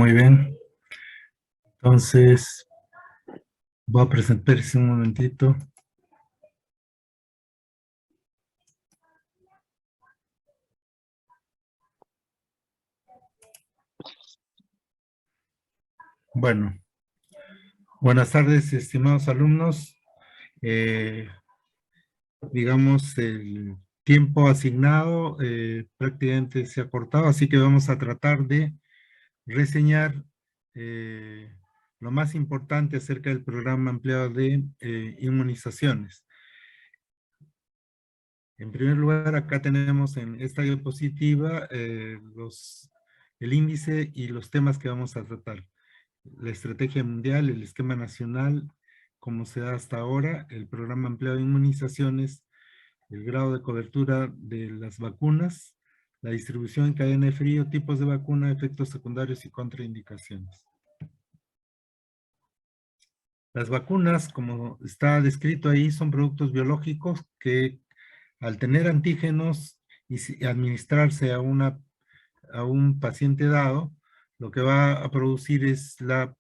muy bien. Entonces, voy a presentarse un momentito. Bueno, buenas tardes, estimados alumnos. Digamos, el tiempo asignado prácticamente se ha cortado, así que vamos a tratar de reseñar lo más importante acerca del programa ampliado de inmunizaciones. En primer lugar, acá tenemos en esta diapositiva el índice y los temas que vamos a tratar. La estrategia mundial, el esquema nacional, como se da hasta ahora, el programa ampliado de inmunizaciones, el grado de cobertura de las vacunas, la distribución en cadena de frío, tipos de vacuna, efectos secundarios y contraindicaciones. Las vacunas, como está descrito ahí, son productos biológicos que al tener antígenos y administrarse a un paciente dado, lo que va a producir es la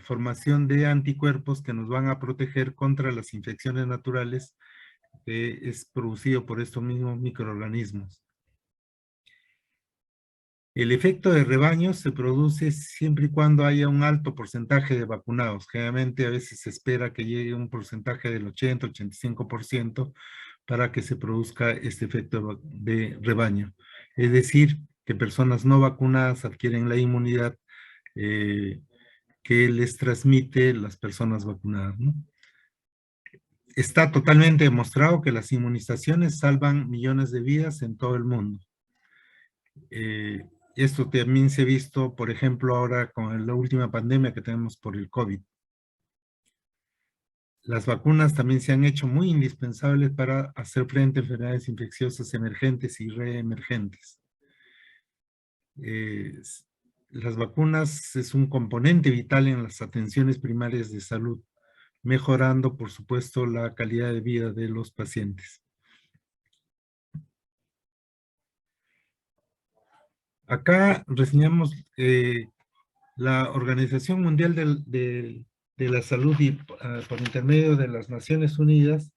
formación de anticuerpos que nos van a proteger contra las infecciones naturales que es producido por estos mismos microorganismos. El efecto de rebaño se produce siempre y cuando haya un alto porcentaje de vacunados. Generalmente a veces se espera que llegue un porcentaje del 80-85% para que se produzca este efecto de rebaño. Es decir, que personas no vacunadas adquieren la inmunidad que les transmite las personas vacunadas, ¿no? Está totalmente demostrado que las inmunizaciones salvan millones de vidas en todo el mundo. Esto también se ha visto, por ejemplo, ahora con la última pandemia que tenemos por el COVID. Las vacunas también se han hecho muy indispensables para hacer frente a enfermedades infecciosas emergentes y reemergentes. Las vacunas es un componente vital en las atenciones primarias de salud, mejorando, por supuesto, la calidad de vida de los pacientes. Acá reseñamos la Organización Mundial de la Salud y por intermedio de las Naciones Unidas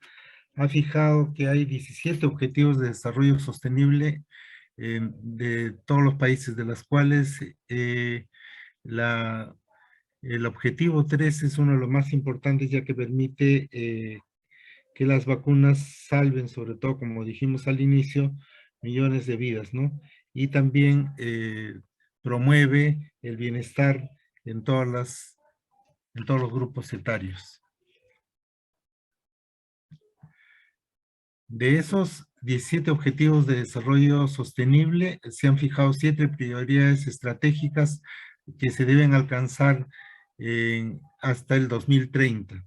ha fijado que hay 17 objetivos de desarrollo sostenible de todos los países, de las cuales el objetivo 3 es uno de los más importantes, ya que permite que las vacunas salven, sobre todo, como dijimos al inicio, millones de vidas, ¿no? Y también promueve el bienestar en todos los grupos etarios. De esos 17 objetivos de desarrollo sostenible, se han fijado 7 prioridades estratégicas que se deben alcanzar hasta el 2030.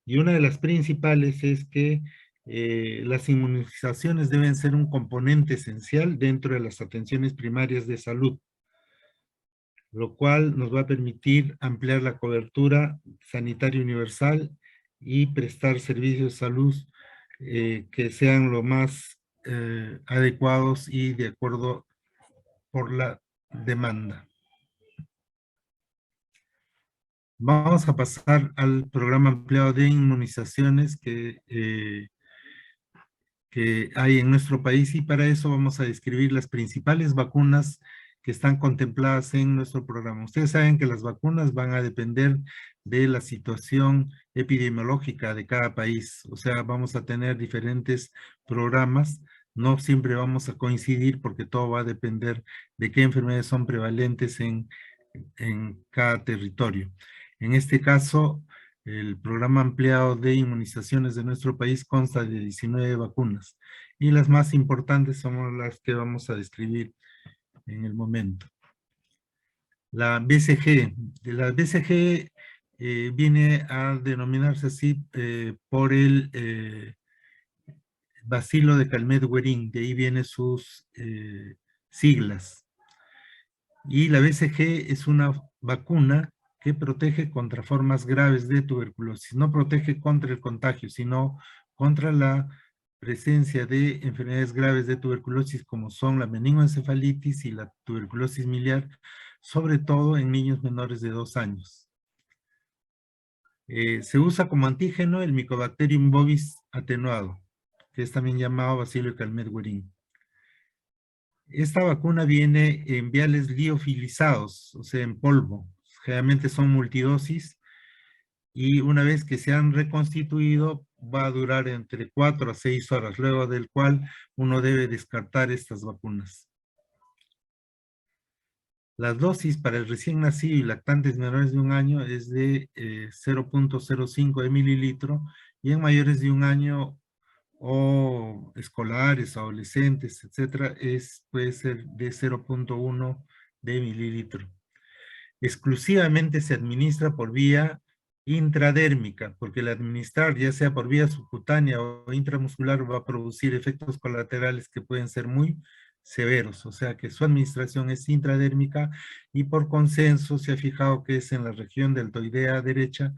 Y una de las principales es que las inmunizaciones deben ser un componente esencial dentro de las atenciones primarias de salud, lo cual nos va a permitir ampliar la cobertura sanitaria universal y prestar servicios de salud que sean lo más adecuados y de acuerdo por la demanda. Vamos a pasar al programa ampliado de inmunizaciones que hay en nuestro país, y para eso vamos a describir las principales vacunas que están contempladas en nuestro programa. Ustedes saben que las vacunas van a depender de la situación epidemiológica de cada país, o sea, vamos a tener diferentes programas, no siempre vamos a coincidir porque todo va a depender de qué enfermedades son prevalentes en cada territorio. En este caso, el programa ampliado de inmunizaciones de nuestro país consta de 19 vacunas y las más importantes son las que vamos a describir en el momento. La BCG. La BCG viene a denominarse así por el bacilo de Calmette-Guerin, de ahí vienen sus siglas. Y la BCG es una vacuna que protege contra formas graves de tuberculosis. No protege contra el contagio, sino contra la presencia de enfermedades graves de tuberculosis como son la meningoencefalitis y la tuberculosis miliar, sobre todo en niños menores de 2 años. Se usa como antígeno el Mycobacterium bovis atenuado, que es también llamado Bacillus calmette-guerin. Esta vacuna viene en viales liofilizados, o sea, en polvo. Generalmente son multidosis y una vez que se han reconstituido va a durar entre 4 a 6 horas, luego del cual uno debe descartar estas vacunas. Las dosis para el recién nacido y lactantes menores de 1 año es de 0.05 de mililitro y en mayores de 1 año o escolares, adolescentes, etcétera, puede ser de 0.1 de mililitro. Exclusivamente se administra por vía intradérmica, porque el administrar ya sea por vía subcutánea o intramuscular va a producir efectos colaterales que pueden ser muy severos, o sea que su administración es intradérmica y por consenso se ha fijado que es en la región deltoidea derecha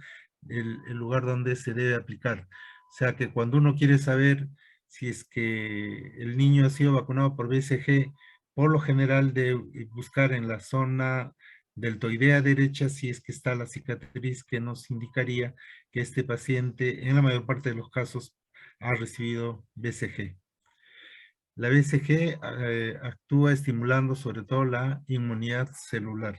el lugar donde se debe aplicar. O sea que cuando uno quiere saber si es que el niño ha sido vacunado por BCG, por lo general debe buscar en la zona deltoidea derecha si es que está la cicatriz que nos indicaría que este paciente en la mayor parte de los casos ha recibido BCG. La BCG actúa estimulando sobre todo la inmunidad celular.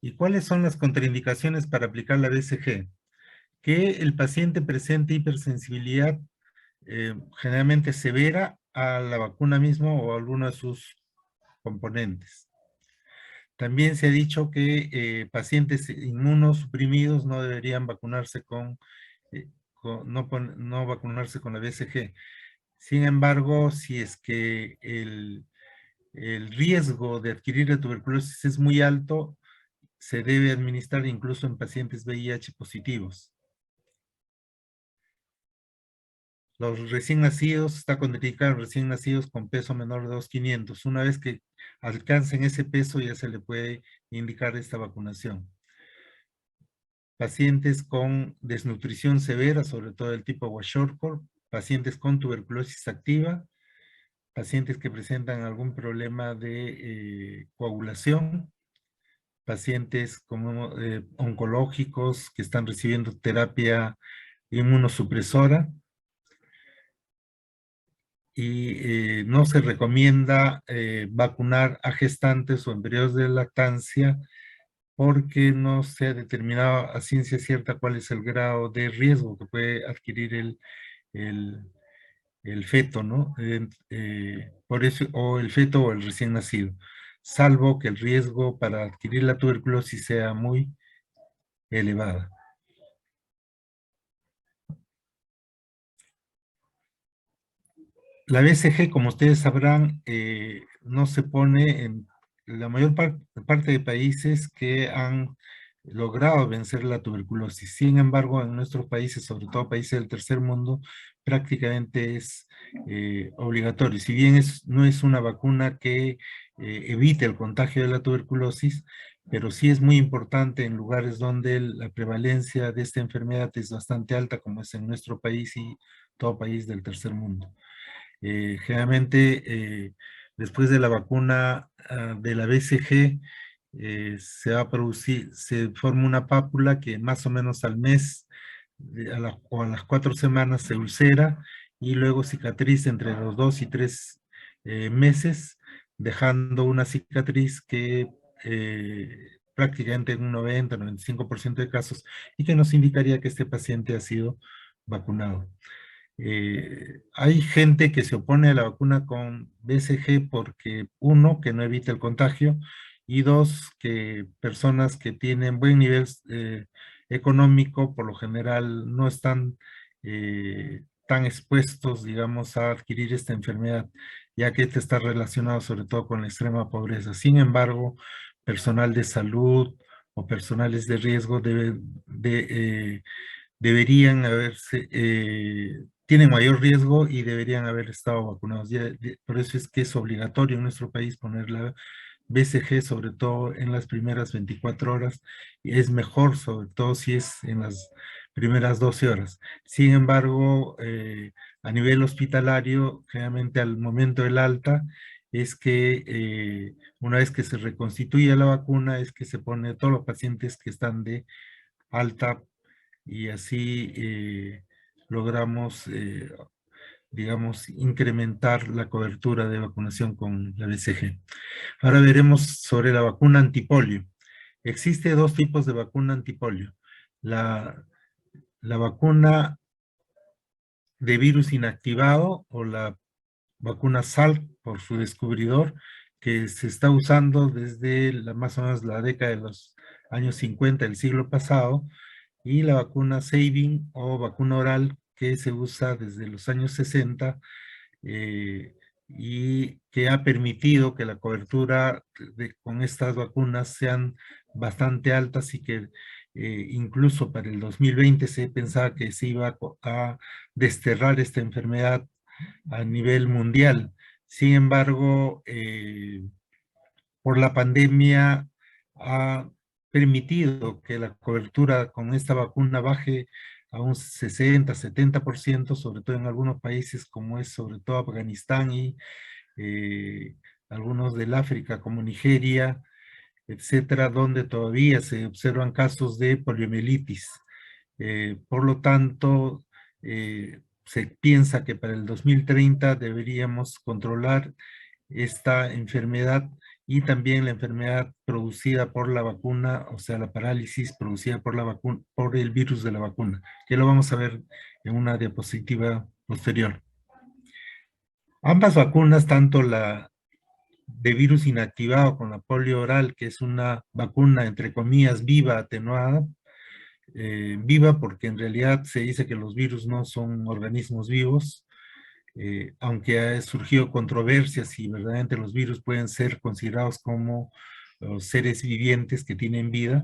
¿Y cuáles son las contraindicaciones para aplicar la BCG? Que el paciente presente hipersensibilidad generalmente severa a la vacuna misma o a alguno de sus componentes. También se ha dicho que pacientes inmunosuprimidos no deberían vacunarse no vacunarse con la BCG. Sin embargo, si es que el riesgo de adquirir la tuberculosis es muy alto, se debe administrar incluso en pacientes VIH positivos. Los recién nacidos, está contraindicado recién nacidos con peso menor de 2.500. Una vez que alcancen ese peso ya se le puede indicar esta vacunación. Pacientes con desnutrición severa, sobre todo el tipo Kwashiorkor, pacientes con tuberculosis activa, pacientes que presentan algún problema de coagulación, pacientes como, oncológicos que están recibiendo terapia inmunosupresora, y no se recomienda vacunar a gestantes o en periodos de lactancia porque no se ha determinado a ciencia cierta cuál es el grado de riesgo que puede adquirir el feto, ¿no? Por eso, o el feto o el recién nacido, salvo que el riesgo para adquirir la tuberculosis sea muy elevada. La BCG, como ustedes sabrán, no se pone en la mayor parte de países que han logrado vencer la tuberculosis. Sin embargo, en nuestros países, sobre todo países del tercer mundo, prácticamente es obligatorio. Si bien no es una vacuna que evite el contagio de la tuberculosis, pero sí es muy importante en lugares donde la prevalencia de esta enfermedad es bastante alta, como es en nuestro país y todo país del tercer mundo. Generalmente, después de la vacuna de la BCG, se va a producir, se forma una pápula que más o menos al mes o a las 4 semanas se ulcera y luego cicatriza entre los 2 y 3 meses, dejando una cicatriz que prácticamente en un 90-95% de casos y que nos indicaría que este paciente ha sido vacunado. Hay gente que se opone a la vacuna con BCG porque, uno, que no evita el contagio, y dos, que personas que tienen buen nivel económico, por lo general, no están tan expuestos, digamos, a adquirir esta enfermedad, ya que este está relacionado sobre todo con la extrema pobreza. Sin embargo, personal de salud o personales de riesgo deberían haberse, tienen mayor riesgo y deberían haber estado vacunados. Por eso es que es obligatorio en nuestro país poner la BCG, sobre todo en las primeras 24 horas, y es mejor, sobre todo si es en las primeras 12 horas. Sin embargo, a nivel hospitalario, generalmente al momento del alta, es que una vez que se reconstituye la vacuna, es que se pone a todos los pacientes que están de alta y así logramos, digamos, incrementar la cobertura de vacunación con la BCG. Ahora veremos sobre la vacuna antipolio. Existe dos tipos de vacuna antipolio. La vacuna de virus inactivado o la vacuna Salk por su descubridor, que se está usando desde más o menos la década de los años 50 del siglo pasado, y la vacuna Sabin o vacuna oral que se usa desde los años 60 y que ha permitido que la cobertura con estas vacunas sean bastante altas y que incluso para el 2020 se pensaba que se iba a desterrar esta enfermedad a nivel mundial. Sin embargo, por la pandemia ha permitido que la cobertura con esta vacuna baje a un 60-70%, sobre todo en algunos países como es sobre todo Afganistán y algunos del África como Nigeria, etcétera, donde todavía se observan casos de poliomielitis. Por lo tanto, se piensa que para el 2030 deberíamos controlar esta enfermedad y también la enfermedad producida por la vacuna, o sea, la parálisis producida por la vacuna, por el virus de la vacuna, que lo vamos a ver en una diapositiva posterior. Ambas vacunas, tanto la de virus inactivado con la polio oral, que es una vacuna, entre comillas, viva, atenuada, viva porque en realidad se dice que los virus no son organismos vivos, aunque ha surgido controversias si verdaderamente los virus pueden ser considerados como seres vivientes que tienen vida,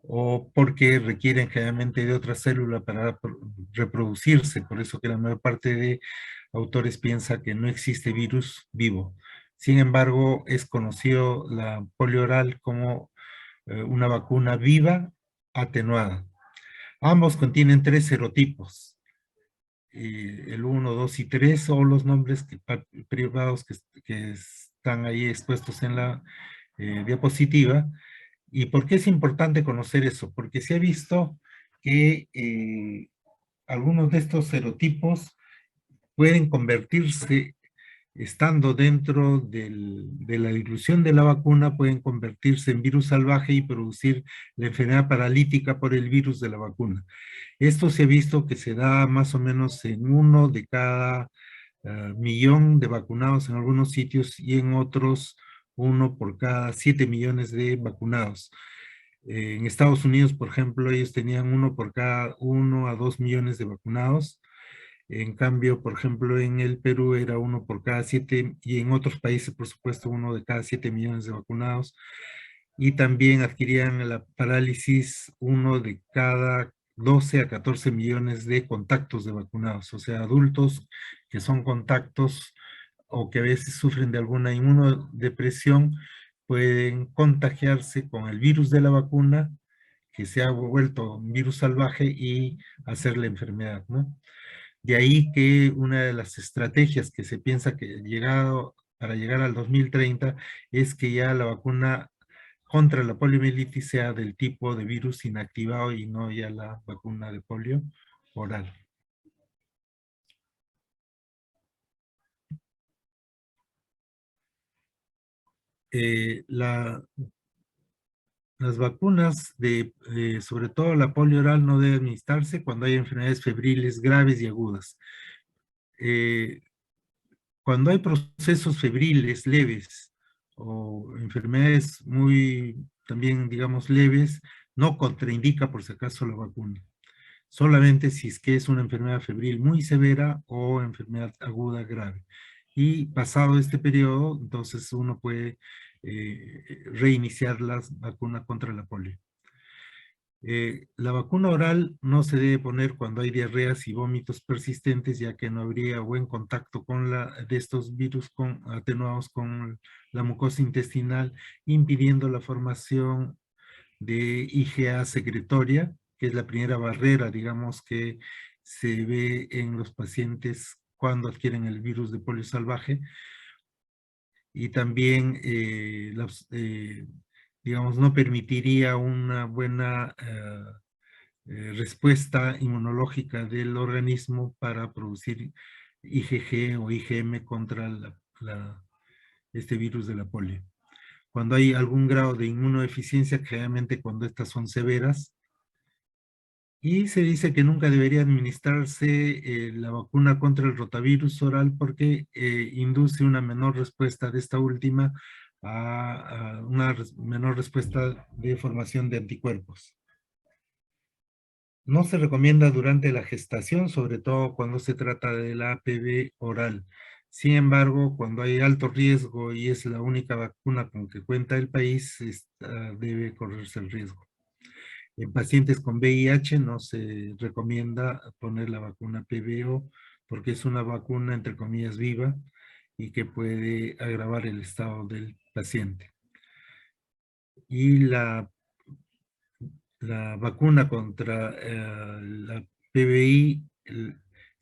o porque requieren generalmente de otra célula para reproducirse, por eso que la mayor parte de autores piensa que no existe virus vivo. Sin embargo, es conocido la polio oral como una vacuna viva atenuada. Ambos contienen 3 serotipos, el 1, 2 y 3, o los nombres privados que están ahí expuestos en la diapositiva. ¿Y por qué es importante conocer eso? Porque se ha visto que algunos de estos serotipos pueden convertirse, estando dentro de la dilución de la vacuna, pueden convertirse en virus salvaje y producir la enfermedad paralítica por el virus de la vacuna. Esto se ha visto que se da más o menos en 1 de cada millón de vacunados en algunos sitios y en otros 1 por cada 7 millones de vacunados. En Estados Unidos, por ejemplo, ellos tenían 1 por cada 1 a 2 millones de vacunados. En cambio, por ejemplo, en el Perú era 1 por cada 7 y en otros países, por supuesto, 1 de cada 7 millones de vacunados. Y también adquirían la parálisis 1 de cada 12 a 14 millones de contactos de vacunados, o sea, adultos que son contactos o que a veces sufren de alguna inmunodepresión, pueden contagiarse con el virus de la vacuna, que se ha vuelto un virus salvaje y hacer la enfermedad, ¿no? De ahí que una de las estrategias que se piensa que para llegar al 2030 es que ya la vacuna contra la poliomielitis sea del tipo de virus inactivado y no ya la vacuna de polio oral. Las vacunas sobre todo la polio oral, no deben administrarse cuando hay enfermedades febriles graves y agudas. Cuando hay procesos febriles leves o enfermedades muy, también digamos leves, no contraindica por si acaso la vacuna. Solamente si es que es una enfermedad febril muy severa o enfermedad aguda grave. Y pasado este periodo, entonces uno puede reiniciar la vacuna contra la polio. La vacuna oral no se debe poner cuando hay diarreas y vómitos persistentes, ya que no habría buen contacto de estos virus atenuados con la mucosa intestinal, impidiendo la formación de IgA secretoria, que es la primera barrera, digamos, que se ve en los pacientes cuando adquieren el virus de polio salvaje, y también, digamos, no permitiría una buena respuesta inmunológica del organismo para producir IgG o IgM contra este virus de la polio. Cuando hay algún grado de inmunodeficiencia, generalmente cuando estas son severas, y se dice que nunca debería administrarse la vacuna contra el rotavirus oral porque induce una menor respuesta de esta última a una menor respuesta de formación de anticuerpos. No se recomienda durante la gestación, sobre todo cuando se trata de la APV oral. Sin embargo, cuando hay alto riesgo y es la única vacuna con que cuenta el país, debe correrse el riesgo. En pacientes con VIH no se recomienda poner la vacuna PBO porque es una vacuna, entre comillas, viva y que puede agravar el estado del paciente. Y la vacuna contra la PBI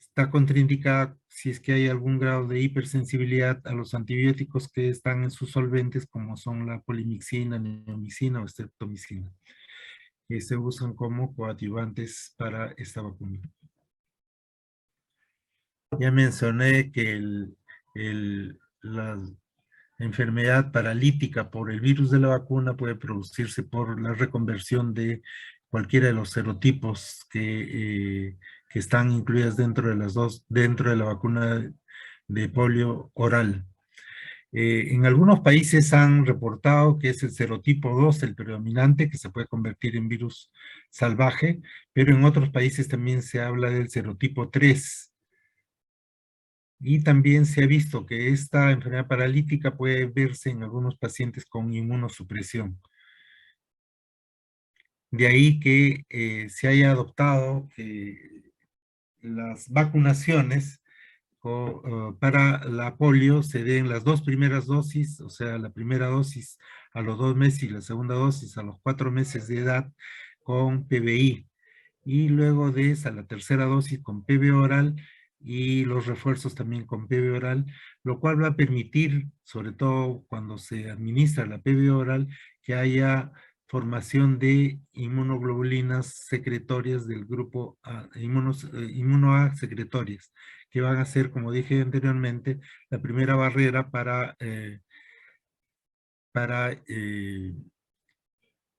está contraindicada si es que hay algún grado de hipersensibilidad a los antibióticos que están en sus solventes, como son la polimixina, neomicina o streptomicina, que se usan como coadyuvantes para esta vacuna. Ya mencioné que la enfermedad paralítica por el virus de la vacuna puede producirse por la reconversión de cualquiera de los serotipos que están incluidas dentro de la vacuna de polio oral. En algunos países han reportado que es el serotipo 2 el predominante, que se puede convertir en virus salvaje, pero en otros países también se habla del serotipo 3. Y también se ha visto que esta enfermedad paralítica puede verse en algunos pacientes con inmunosupresión. De ahí que se haya adoptado que las vacunaciones para la polio se den las dos primeras dosis, o sea, la primera dosis a los 2 meses y la segunda dosis a los 4 meses de edad con PBI. Y luego de esa, la tercera dosis con PB oral y los refuerzos también con PB oral, lo cual va a permitir, sobre todo cuando se administra la PB oral, que haya formación de inmunoglobulinas secretorias del grupo A, inmuno A secretorias, que van a ser, como dije anteriormente, la primera barrera para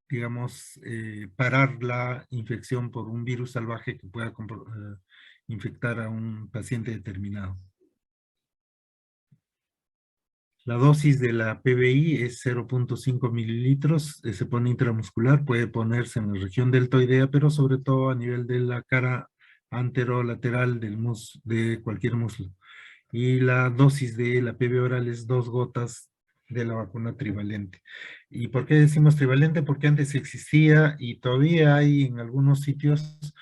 digamos, parar la infección por un virus salvaje que pueda infectar a un paciente determinado. La dosis de la PBI es 0.5 mililitros, se pone intramuscular, puede ponerse en la región deltoidea, pero sobre todo a nivel de la cara anterolateral de cualquier muslo. Y la dosis de la PB oral es 2 gotas de la vacuna trivalente. ¿Y por qué decimos trivalente? Porque antes existía y todavía hay en algunos sitios,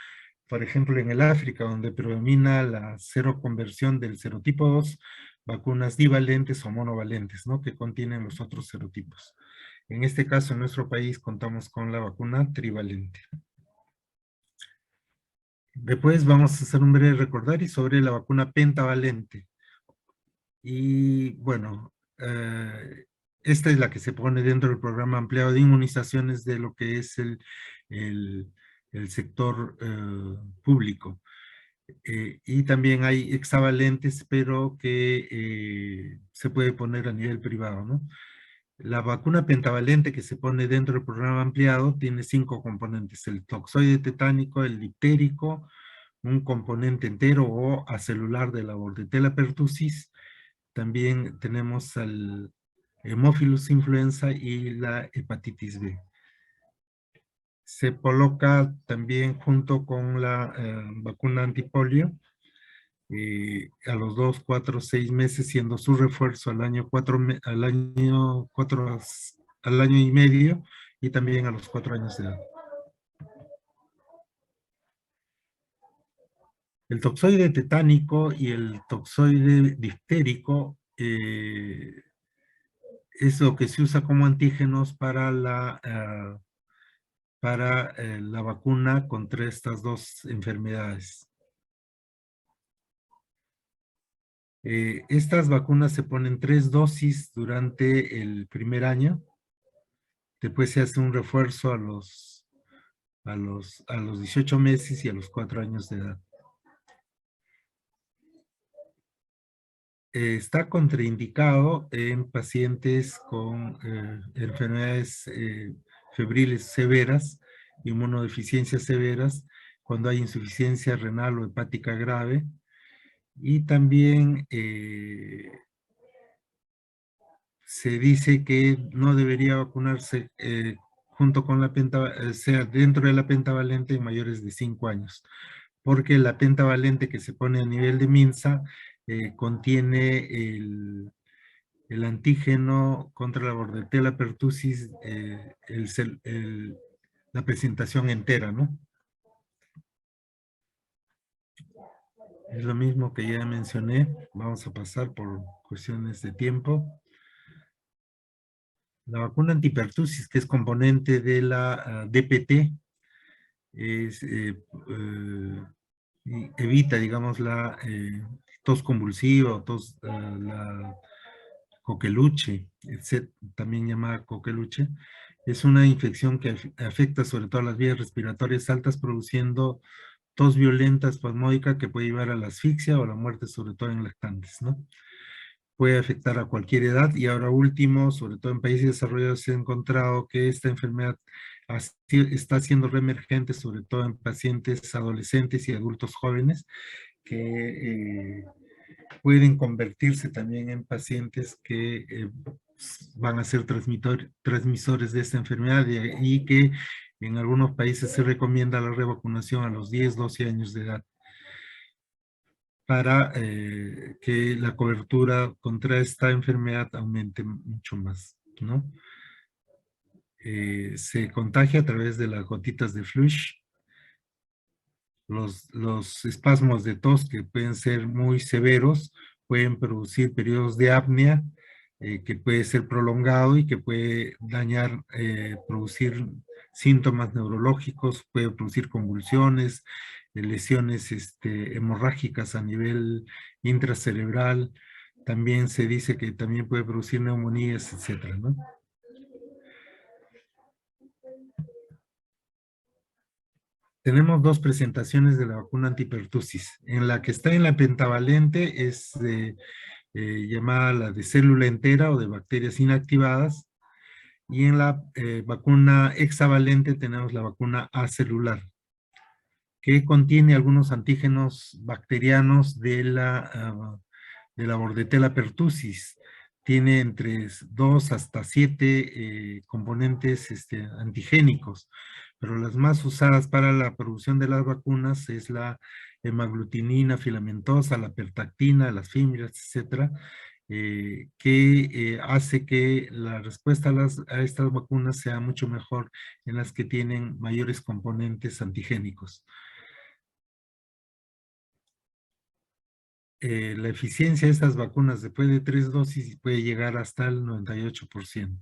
por ejemplo en el África, donde predomina la cero conversión del serotipo 2, vacunas divalentes o monovalentes, ¿no? Que contienen los otros serotipos. En este caso, en nuestro país, contamos con la vacuna trivalente. Después vamos a hacer un breve recordario sobre la vacuna pentavalente. Y bueno, esta es la que se pone dentro del programa ampliado de inmunizaciones de lo que es el, el sector público. Y también hay hexavalentes, pero que se puede poner a nivel privado, ¿no? La vacuna pentavalente que se pone dentro del programa ampliado tiene 5 componentes: el toxoide tetánico, el diptérico, un componente entero o acelular de la Bordetella pertussis. También tenemos al Haemophilus influenza y la hepatitis B. Se coloca también junto con la vacuna antipolio a los 2, 4, 6 meses, siendo su refuerzo al año 4, al año y medio y también a los 4 años de edad. El toxoide tetánico y el toxoide difterico es lo que se usa como antígenos para la vacuna contra estas dos enfermedades. Estas vacunas se ponen 3 dosis durante el primer año. Después se hace un refuerzo a los 18 meses y a los 4 años de edad. Está contraindicado en pacientes con enfermedades febriles severas, inmunodeficiencias severas, cuando hay insuficiencia renal o hepática grave, y también se dice que no debería vacunarse junto con la sea dentro de la pentavalente en mayores de 5 años, porque la pentavalente que se pone a nivel de MINSA contiene el antígeno contra la Bordetella pertussis, la presentación entera, ¿no? Es lo mismo que ya mencioné, vamos a pasar por cuestiones de tiempo. La vacuna antipertussis, que es componente de la DPT, evita, digamos, la tos convulsiva o la coqueluche, también llamada coqueluche. Es una infección que afecta sobre todo a las vías respiratorias altas, produciendo tos violenta espasmódica que puede llevar a la asfixia o a la muerte, sobre todo en lactantes, ¿no? Puede afectar a cualquier edad, y ahora último, sobre todo en países desarrollados, se ha encontrado que esta enfermedad está siendo reemergente, sobre todo en pacientes adolescentes y adultos jóvenes, que pueden convertirse también en pacientes que van a ser transmisores de esta enfermedad, y que en algunos países se recomienda la revacunación a los 10, 12 años de edad, para que la cobertura contra esta enfermedad aumente mucho más, ¿no? Se contagia a través de las gotitas de Flush. Los espasmos de tos, que pueden ser muy severos, pueden producir periodos de apnea, que puede ser prolongado y que puede dañar, producir síntomas neurológicos, puede producir convulsiones, lesiones hemorrágicas a nivel intracerebral. También se dice que también puede producir neumonías, etcétera, ¿no? Tenemos dos presentaciones de la vacuna antipertussis. En la que está en la pentavalente es llamada la de célula entera o de bacterias inactivadas, y en la vacuna hexavalente tenemos la vacuna acelular, que contiene algunos antígenos bacterianos de la Bordetella pertussis. Tiene entre 2 hasta 7 componentes antigénicos, pero las más usadas para la producción de las vacunas es la hemaglutinina filamentosa, la pertactina, las fibras, etcétera, que hace que la respuesta a estas vacunas sea mucho mejor en las que tienen mayores componentes antigénicos. La eficiencia de estas vacunas después de 3 dosis puede llegar hasta el 98%.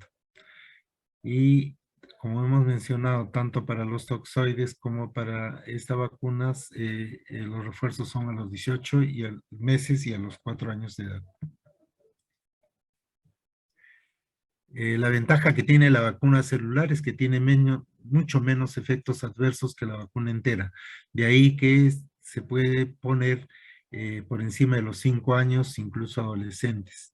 Y como hemos mencionado, tanto para los toxoides como para estas vacunas, los refuerzos son a los 18 meses y a los 4 años de edad. La ventaja que tiene la vacuna celular es que tiene mucho menos efectos adversos que la vacuna entera. De ahí que se puede poner por encima de los 5 años, incluso adolescentes.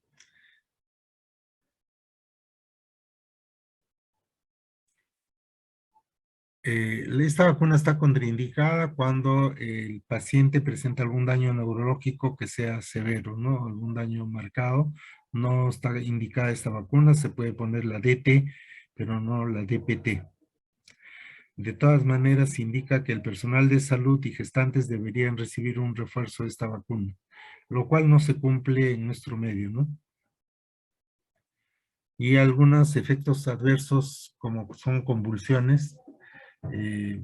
Esta vacuna está contraindicada cuando el paciente presenta algún daño neurológico que sea severo, ¿no? Algún daño marcado. No está indicada esta vacuna, se puede poner la DT, pero no la DPT. De todas maneras, indica que el personal de salud y gestantes deberían recibir un refuerzo de esta vacuna, lo cual no se cumple en nuestro medio, ¿no? Y algunos efectos adversos, como son convulsiones, eh,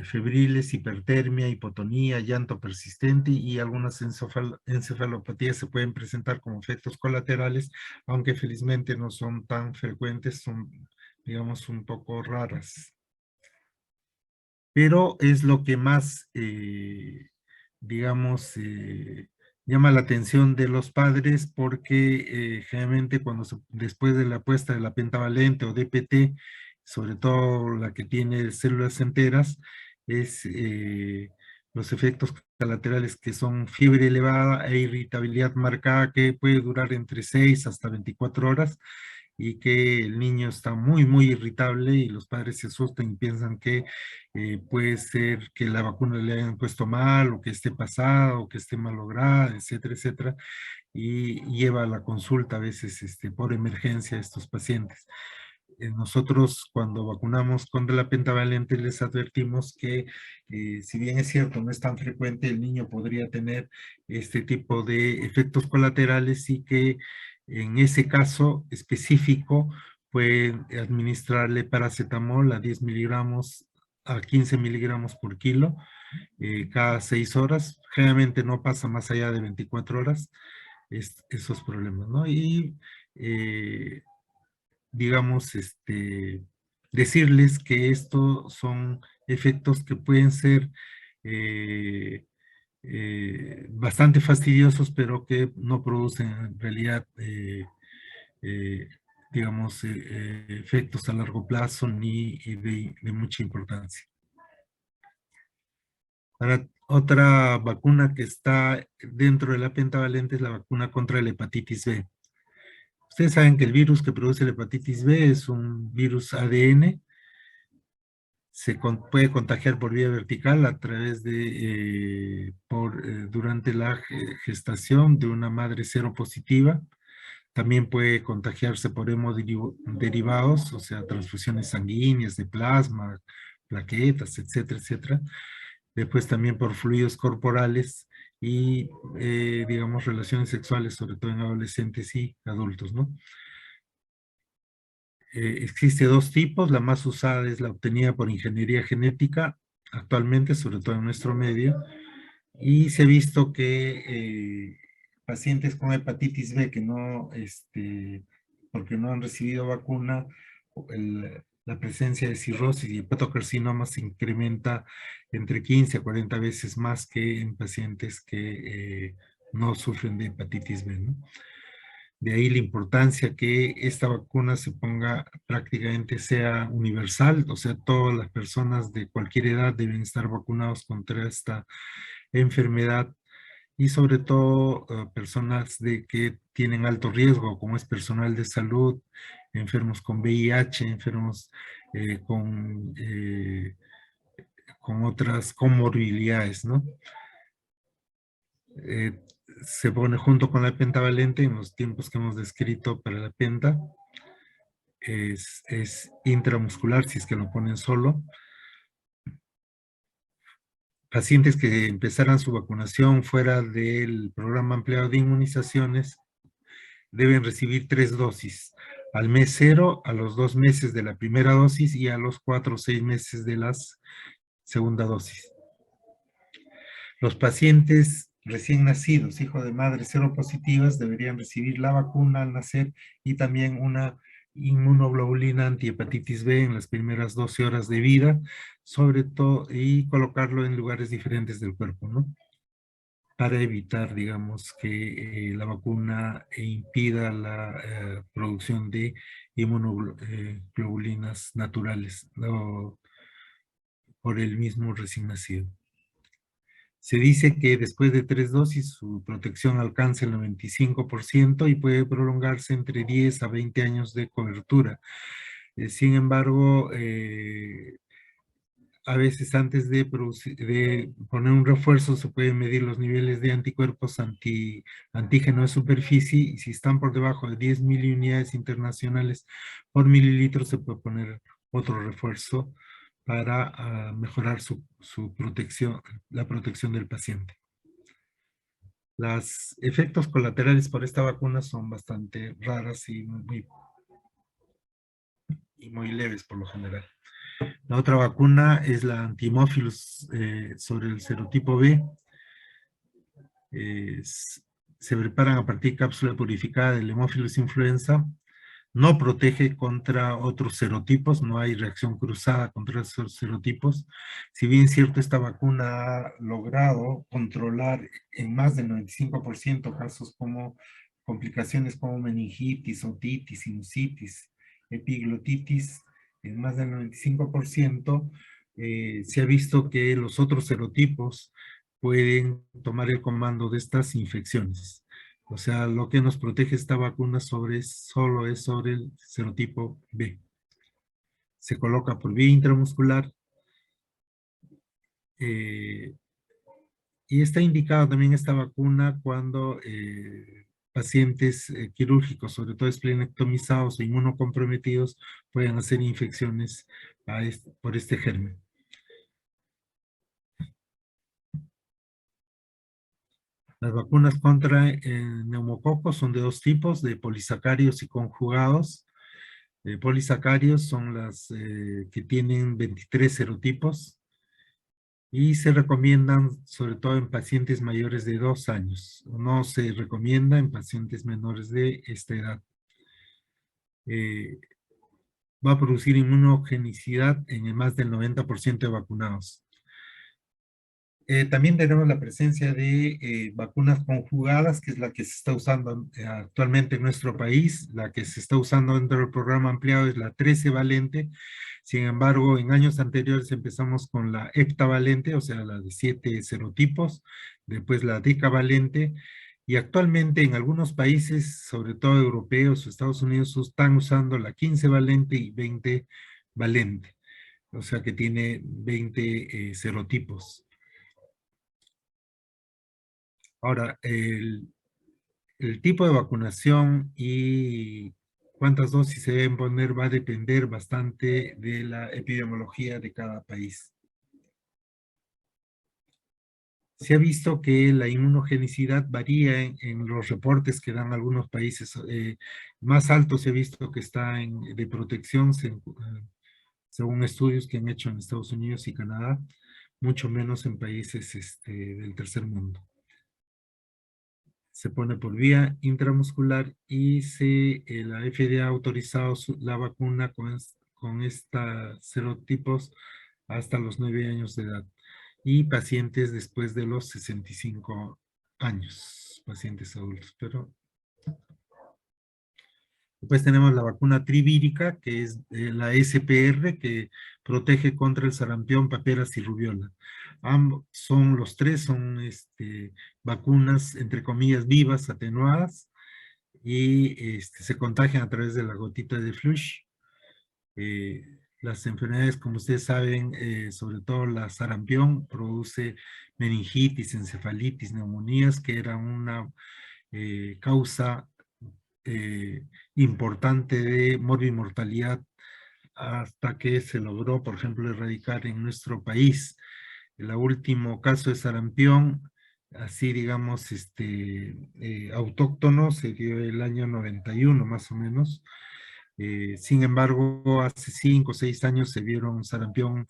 febriles, hipertermia, hipotonía, llanto persistente, y algunas encefalopatías se pueden presentar como efectos colaterales, aunque felizmente no son tan frecuentes, son, digamos, un poco raras. Pero es lo que más, digamos, llama la atención de los padres porque generalmente después de la puesta de la pentavalente o DPT, sobre todo la que tiene células enteras, es los efectos colaterales que son fiebre elevada e irritabilidad marcada que puede durar entre 6 hasta 24 horas y que el niño está muy, muy irritable y los padres se asustan y piensan que puede ser que la vacuna le hayan puesto mal o que esté pasada o que esté malograda, etcétera, etcétera, y lleva a la consulta a veces por emergencia a estos pacientes. Nosotros cuando vacunamos contra la pentavalente les advertimos que si bien es cierto no es tan frecuente, el niño podría tener este tipo de efectos colaterales y que en ese caso específico pueden administrarle paracetamol a 10 miligramos a 15 miligramos por kilo cada 6 horas. Generalmente no pasa más allá de 24 horas esos problemas, ¿no? Y digamos, decirles que estos son efectos que pueden ser eh, bastante fastidiosos, pero que no producen en realidad, eh, digamos, efectos a largo plazo ni de mucha importancia. Ahora, otra vacuna que está dentro de la pentavalente es la vacuna contra la hepatitis B. Ustedes saben que el virus que produce la hepatitis B es un virus ADN, puede contagiar por vía vertical a través durante la gestación de una madre seropositiva. También puede contagiarse por hemoderivados, o sea, transfusiones sanguíneas de plasma, plaquetas, etcétera, etcétera. Después también por fluidos corporales y, digamos, relaciones sexuales, sobre todo en adolescentes y adultos, ¿no? Existe dos tipos, la más usada es la obtenida por ingeniería genética, actualmente, sobre todo en nuestro medio, y se ha visto que pacientes con hepatitis B que no, porque no han recibido vacuna, la presencia de cirrosis y hepatocarcinoma se incrementa entre 15 a 40 veces más que en pacientes que no sufren de hepatitis B, ¿no? De ahí la importancia que esta vacuna se ponga prácticamente sea universal, o sea, todas las personas de cualquier edad deben estar vacunados contra esta enfermedad y sobre todo personas que tienen alto riesgo, como es personal de salud, enfermos con VIH, enfermos eh, con, eh, con otras comorbilidades, ¿no? Eh, Se pone junto con la pentavalente en los tiempos que hemos descrito para la penta. Es intramuscular si es que lo ponen solo. Pacientes que empezaran su vacunación fuera del programa ampliado de inmunizaciones deben recibir 3 dosis. Al mes 0, a los 2 meses de la primera dosis y a los 4 o 6 meses de la segunda dosis. Los pacientes recién nacidos, hijos de madres seropositivas, deberían recibir la vacuna al nacer y también una inmunoglobulina antihepatitis B en las primeras 12 horas de vida, sobre todo, y colocarlo en lugares diferentes del cuerpo, ¿no? Para evitar, digamos, que la vacuna impida la producción de inmunoglobulinas naturales, ¿no? Por el mismo recién nacido. Se dice que después de 3 dosis su protección alcanza el 95% y puede prolongarse entre 10 a 20 años de cobertura. Sin embargo, a veces antes de poner un refuerzo se pueden medir los niveles de anticuerpos antígeno de superficie y si están por debajo de 10 miliunidades internacionales por mililitro se puede poner otro refuerzo para mejorar su protección, la protección del paciente. Los efectos colaterales por esta vacuna son bastante raras y muy leves por lo general. La otra vacuna es la antimófilos sobre el serotipo B. Se preparan a partir de cápsula purificada del hemófilos influenza. no protege contra otros serotipos, no hay reacción cruzada contra esos serotipos. Si bien es cierto, esta vacuna ha logrado controlar en más del 95% casos como complicaciones como meningitis, otitis, sinusitis, epiglotitis, en más del 95%, se ha visto que los otros serotipos pueden tomar el comando de estas infecciones. O sea, lo que nos protege esta vacuna solo es sobre el serotipo B. Se coloca por vía intramuscular eh, y está indicada también esta vacuna cuando pacientes quirúrgicos, sobre todo esplenectomizados o inmunocomprometidos, pueden hacer infecciones por este germen. Las vacunas contra neumococos son de dos tipos, de polisacáridos y conjugados. Polisacáridos son las que tienen 23 serotipos y se recomiendan sobre todo en pacientes mayores de 2 años. No se recomienda en pacientes menores de esta edad. Eh, Va a producir inmunogenicidad en el más del 90% de vacunados. También tenemos la presencia de vacunas conjugadas, que es la que se está usando actualmente en nuestro país. La que se está usando dentro del programa ampliado es la 13 valente. Sin embargo, en años anteriores empezamos con la heptavalente, o sea, la de 7 serotipos, después la decavalente, y actualmente en algunos países, sobre todo europeos o Estados Unidos, están usando la 15 valente y 20 valente, o sea que tiene 20 serotipos. Ahora, el tipo de vacunación y cuántas dosis se deben poner va a depender bastante de la epidemiología de cada país. Se ha visto que la inmunogenicidad varía en los reportes que dan algunos países. Más alto se ha visto que está de protección según estudios que han hecho en Estados Unidos y Canadá, mucho menos en países del tercer mundo. Se pone por vía intramuscular y la FDA ha autorizado la vacuna con estos serotipos hasta los 9 años de edad y pacientes después de los 65 años, pacientes adultos. Pero después tenemos la vacuna trivírica, que es la SPR, que protege contra el sarampión, paperas y rubiola. Los tres son vacunas, entre comillas, vivas, atenuadas, y se contagian a través de la gotita de flush. Las enfermedades, como ustedes saben, sobre todo la sarampión, produce meningitis, encefalitis, neumonías, que era una causa importante de morbimortalidad hasta que se logró, por ejemplo, erradicar en nuestro país. El último caso de sarampión, así digamos, autóctono, se dio el año 91 más o menos. Sin embargo, hace 5 o 6 años se vieron sarampión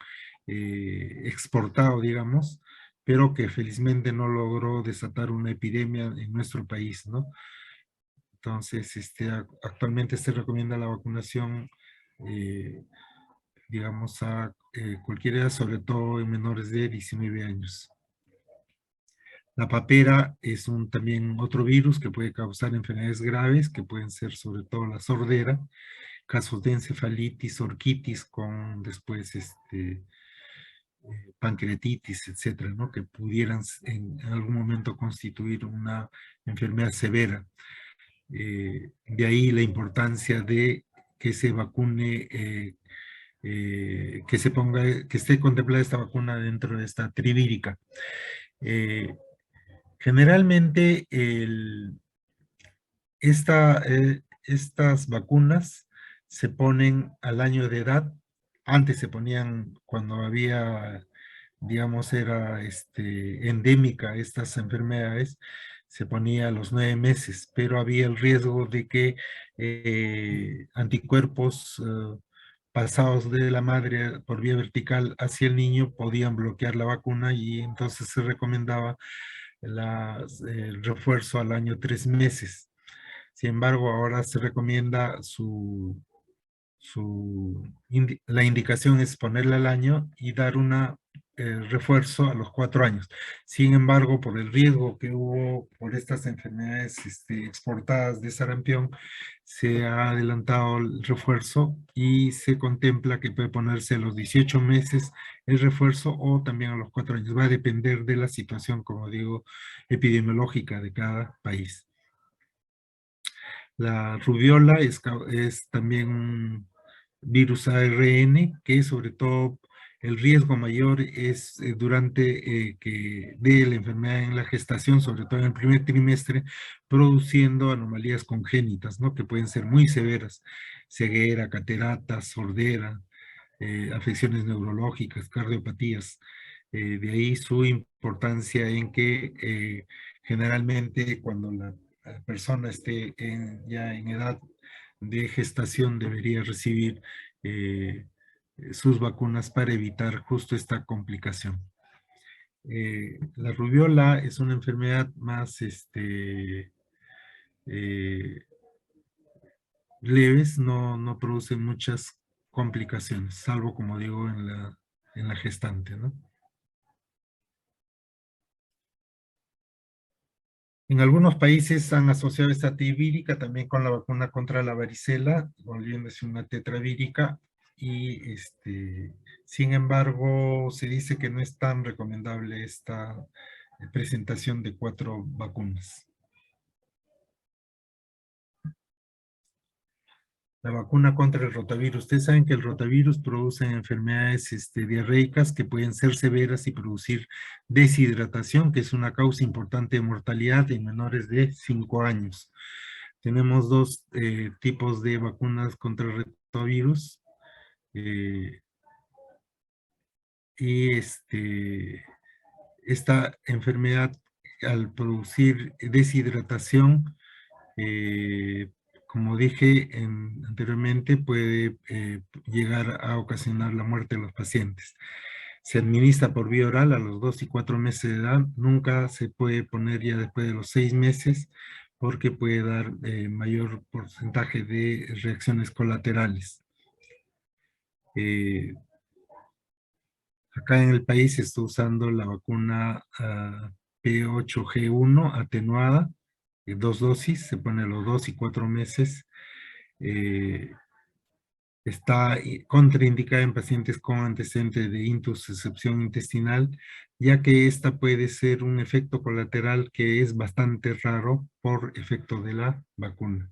exportado, digamos, pero que felizmente no logró desatar una epidemia en nuestro país, ¿no? Entonces, actualmente se recomienda la vacunación, eh, digamos, a cualquiera, sobre todo en menores de 19 años. La papera es también otro virus que puede causar enfermedades graves, que pueden ser sobre todo la sordera, casos de encefalitis, orquitis, con después pancreatitis, etcétera, ¿no? Que pudieran en algún momento constituir una enfermedad severa. De ahí la importancia de que se vacune, que esté contemplada esta vacuna dentro de esta trivírica. Generalmente estas vacunas se ponen al año de edad. Antes se ponían cuando había, digamos, era endémica estas enfermedades, se ponía a los 9 meses, pero había el riesgo de que anticuerpos pasados de la madre por vía vertical hacia el niño podían bloquear la vacuna y entonces se recomendaba el refuerzo al año 3 meses. Sin embargo, ahora se recomienda la indicación es ponerla al año y dar una refuerzo a los 4 años. Sin embargo, por el riesgo que hubo por estas enfermedades exportadas de sarampión, se ha adelantado el refuerzo y se contempla que puede ponerse a los 18 meses el refuerzo o también a los 4 años. Va a depender de la situación, como digo, epidemiológica de cada país. La rubiola es también un virus ARN, que sobre todo el riesgo mayor es durante que de la enfermedad en la gestación, sobre todo en el primer trimestre, produciendo anomalías congénitas, ¿no? Que pueden ser muy severas, ceguera, cataratas, sordera, afecciones neurológicas, cardiopatías. De ahí su importancia en que generalmente cuando la persona esté ya en edad de gestación debería recibir sus vacunas para evitar justo esta complicación. La rubiola es una enfermedad más eh, leves, no produce muchas complicaciones, salvo como digo en la gestante, ¿no? En algunos países han asociado esta antivírica también con la vacuna contra la varicela, volviéndose una tetravírica, y sin embargo se dice que no es tan recomendable esta presentación de 4 vacunas. La vacuna contra el rotavirus. Ustedes saben que el rotavirus produce enfermedades diarreicas que pueden ser severas y producir deshidratación, que es una causa importante de mortalidad en menores de 5 años. Tenemos dos tipos de vacunas contra el rotavirus. eh, y esta enfermedad, al producir deshidratación, como dije anteriormente, puede llegar a ocasionar la muerte de los pacientes. Se administra por vía oral a los 2 y 4 meses de edad. Nunca se puede poner ya después de los 6 meses porque puede dar mayor porcentaje de reacciones colaterales. Eh, Acá en el país se está usando la vacuna P8G1 atenuada, 2 dosis, se pone a los 2 y 4 meses. Eh, Está contraindicada en pacientes con antecedentes de intussuscepción intestinal, ya que esta puede ser un efecto colateral que es bastante raro por efecto de la vacuna.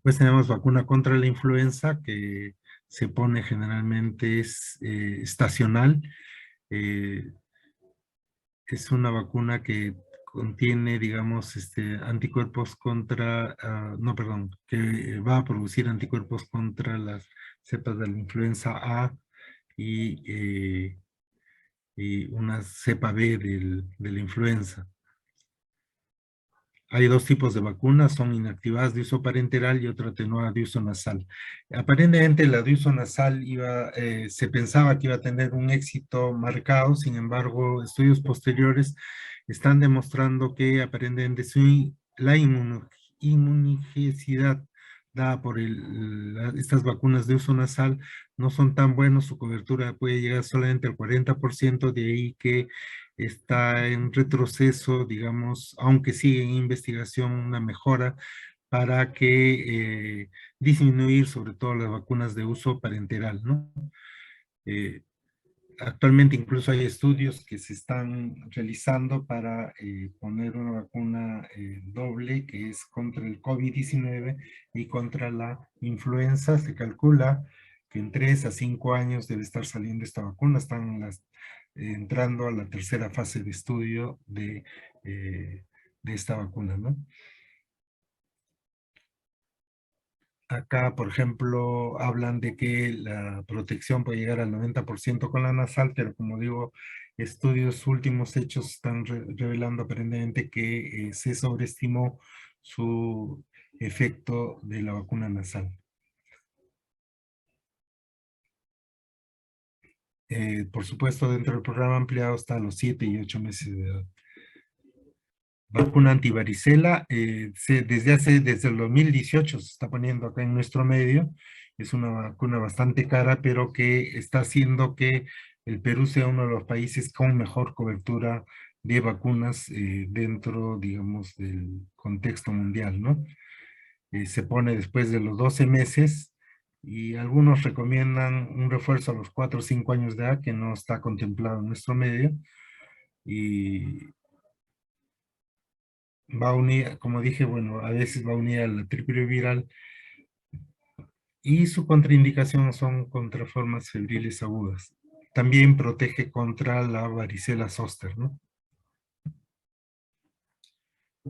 Pues tenemos vacuna contra la influenza que se pone generalmente es estacional. Eh, es una vacuna que contiene, digamos, anticuerpos contra, no, perdón, que va a producir anticuerpos contra las cepas de la influenza A y, y una cepa B de la influenza. Hay dos tipos de vacunas, son inactivadas de uso parenteral y otra atenuada de uso nasal. Aparentemente la de uso nasal se pensaba que iba a tener un éxito marcado, sin embargo, estudios posteriores están demostrando que aparentemente la inmunogenicidad dada por estas vacunas de uso nasal no son tan buenos, su cobertura puede llegar solamente al 40%, de ahí que está en retroceso, digamos, aunque sigue en investigación una mejora para que disminuir sobre todo las vacunas de uso parenteral, ¿no? Eh, Actualmente incluso hay estudios que se están realizando para poner una vacuna doble que es contra el COVID-19 y contra la influenza. Se calcula que en 3 a 5 años debe estar saliendo esta vacuna. Están entrando a la tercera fase de estudio de esta vacuna, ¿no? Acá, por ejemplo, hablan de que la protección puede llegar al 90% con la nasal, pero como digo, estudios últimos hechos están revelando aparentemente que se sobreestimó su efecto de la vacuna nasal. Por supuesto, dentro del programa ampliado está a los 7 y 8 meses de edad. vacuna antivaricela, desde el 2018 se está poniendo acá en nuestro medio. Es una vacuna bastante cara, pero que está haciendo que el Perú sea uno de los países con mejor cobertura de vacunas dentro, digamos, del contexto mundial, ¿no? Se pone después de los 12 meses y algunos recomiendan un refuerzo a los 4 o 5 años de edad que no está contemplado en nuestro medio y va a unir, como dije, bueno, a veces va a unir a la triple viral y su contraindicación son contra formas febriles agudas. También protege contra la varicela zóster, ¿no?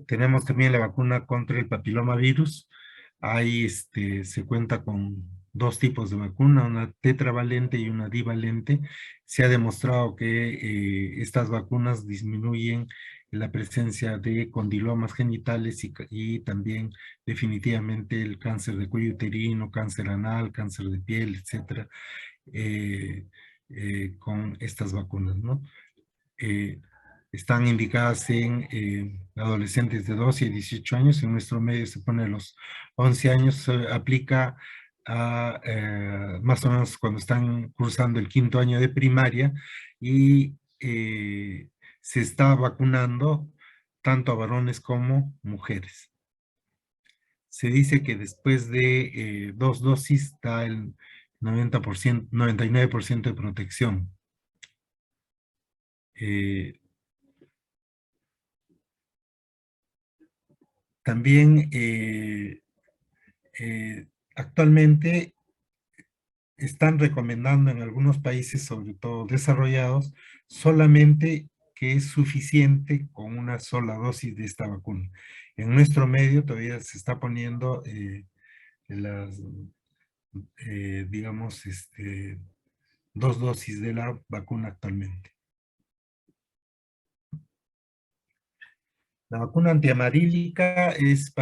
Tenemos también la vacuna contra el papilomavirus. Ahí se cuenta con dos tipos de vacuna, una tetravalente y una divalente. Se ha demostrado que estas vacunas disminuyen la presencia de condilomas genitales y también definitivamente el cáncer de cuello uterino, cáncer anal, cáncer de piel, etcétera, eh, con estas vacunas, ¿no? eh, Están indicadas en adolescentes de 12 y 18 años. En nuestro medio se pone a los 11 años, se aplica a más o menos cuando están cursando el quinto año de primaria y se está vacunando tanto a varones como mujeres. Se dice que después de dos dosis da el 90%, 99% de protección. Eh, También actualmente están recomendando en algunos países, sobre todo desarrollados, solamente que es suficiente con una sola dosis de esta vacuna. En nuestro medio todavía se está poniendo las, digamos, dos dosis de la vacuna actualmente. La vacuna antiamarílica es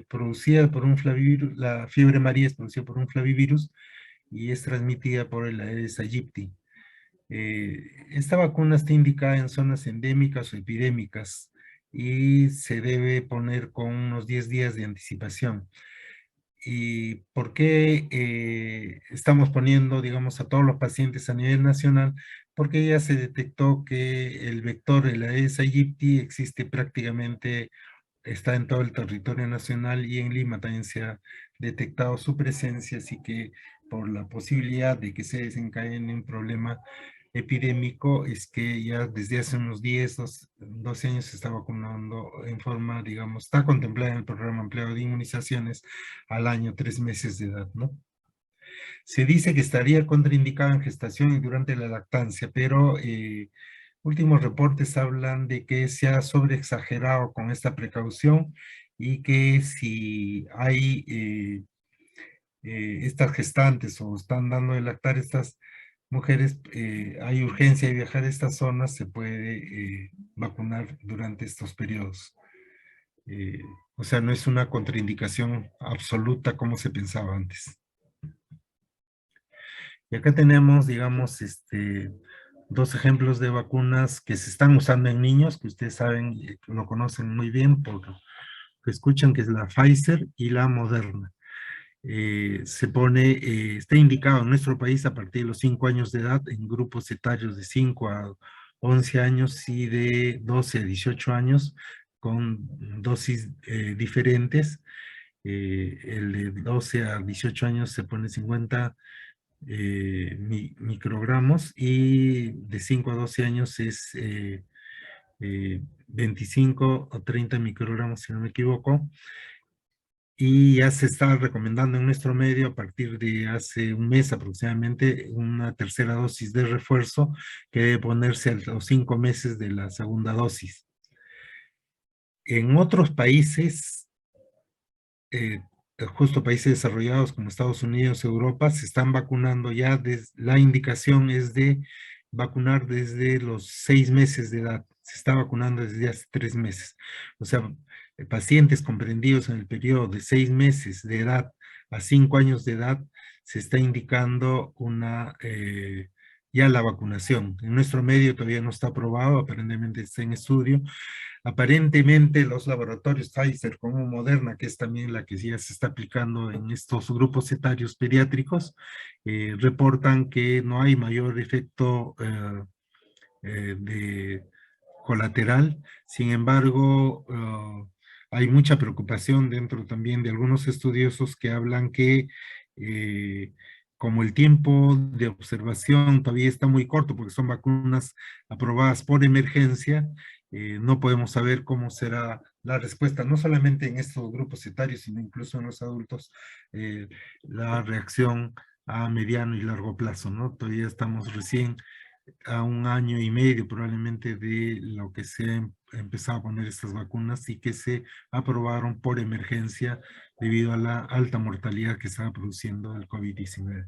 producida por un flavivirus, la fiebre amarilla es producida por un flavivirus y es transmitida por el Aedes aegypti. Esta vacuna está indicada en zonas endémicas o epidémicas y se debe poner con unos 10 días de anticipación. ¿Y por qué estamos poniendo, digamos, a todos los pacientes a nivel nacional? Porque ya se detectó que el vector, el Aedes aegypti, existe prácticamente, está en todo el territorio nacional y en Lima también se ha detectado su presencia, así que por la posibilidad de que se desencadene un problema epidémico es que ya desde hace unos 12 años se está vacunando en forma, digamos, está contemplada en el programa ampliado de inmunizaciones al año, 3 meses de edad, ¿no? Se dice que estaría contraindicado en gestación y durante la lactancia, pero últimos reportes hablan de que se ha sobreexagerado con esta precaución y que si hay estas gestantes o están dando de lactar estas mujeres, hay urgencia de viajar a estas zonas, se puede vacunar durante estos periodos. Eh, o sea, no es una contraindicación absoluta como se pensaba antes. Y acá tenemos, digamos, dos ejemplos de vacunas que se están usando en niños, que ustedes saben, lo conocen muy bien por que escuchan, que es la Pfizer y la Moderna. Está indicado en nuestro país a partir de los 5 años de edad en grupos etarios de 5 a 11 años y de 12 a 18 años con dosis diferentes. El de 12 a 18 años se pone 50 microgramos y de 5 a 12 años es 25 o 30 microgramos, si no me equivoco. Y ya se está recomendando en nuestro medio a partir de hace un mes aproximadamente una tercera dosis de refuerzo que debe ponerse a los 5 meses de la segunda dosis. En otros países, eh, justo países desarrollados como Estados Unidos, Europa, se están vacunando ya, la indicación es de vacunar desde los 6 meses de edad, se está vacunando desde hace 3 meses. O sea, pacientes comprendidos en el periodo de 6 meses de edad a 5 años de edad, se está indicando una ya la vacunación. En nuestro medio todavía no está aprobado, aparentemente está en estudio. Aparentemente los laboratorios Pfizer como Moderna, que es también la que ya se está aplicando en estos grupos etarios pediátricos, reportan que no hay mayor efecto de colateral. Sin embargo, hay mucha preocupación dentro también de algunos estudiosos que hablan que como el tiempo de observación todavía está muy corto porque son vacunas aprobadas por emergencia, no podemos saber cómo será la respuesta, no solamente en estos grupos etarios, sino incluso en los adultos, la reacción a mediano y largo plazo, ¿no? Todavía estamos recién a un año y medio probablemente de lo que se ha empezado a poner estas vacunas y que se aprobaron por emergencia debido a la alta mortalidad que estaba produciendo el COVID-19.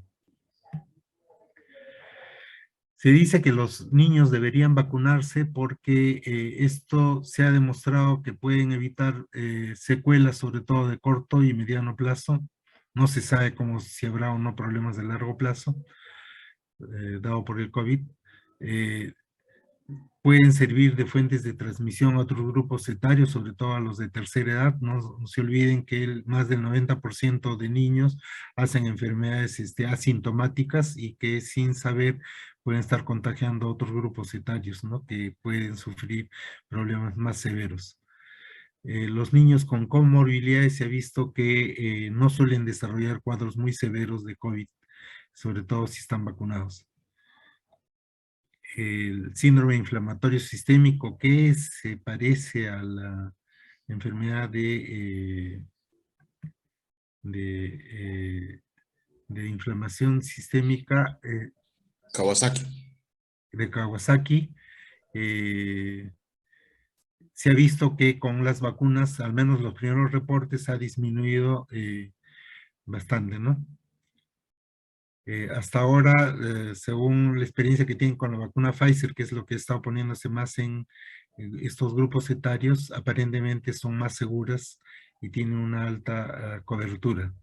Se dice que los niños deberían vacunarse porque esto se ha demostrado que pueden evitar secuelas, sobre todo de corto y mediano plazo. No se sabe cómo si habrá o no problemas de largo plazo, dado por el COVID. Pueden servir de fuentes de transmisión a otros grupos etarios, sobre todo a los de tercera edad. No se olviden que más del 90% de niños hacen enfermedades asintomáticas y que sin saber pueden estar contagiando a otros grupos etarios, ¿no? Que pueden sufrir problemas más severos. Los niños con comorbilidades se ha visto que no suelen desarrollar cuadros muy severos de COVID, sobre todo si están vacunados. El síndrome inflamatorio sistémico, que se parece a la enfermedad de inflamación sistémica Kawasaki. de Kawasaki. Se ha visto que con las vacunas, al menos los primeros reportes, ha disminuido bastante, ¿no? Hasta ahora, según la experiencia que tienen con la vacuna Pfizer, que es lo que está poniéndose más en estos grupos etarios, aparentemente son más seguras y tienen una alta cobertura.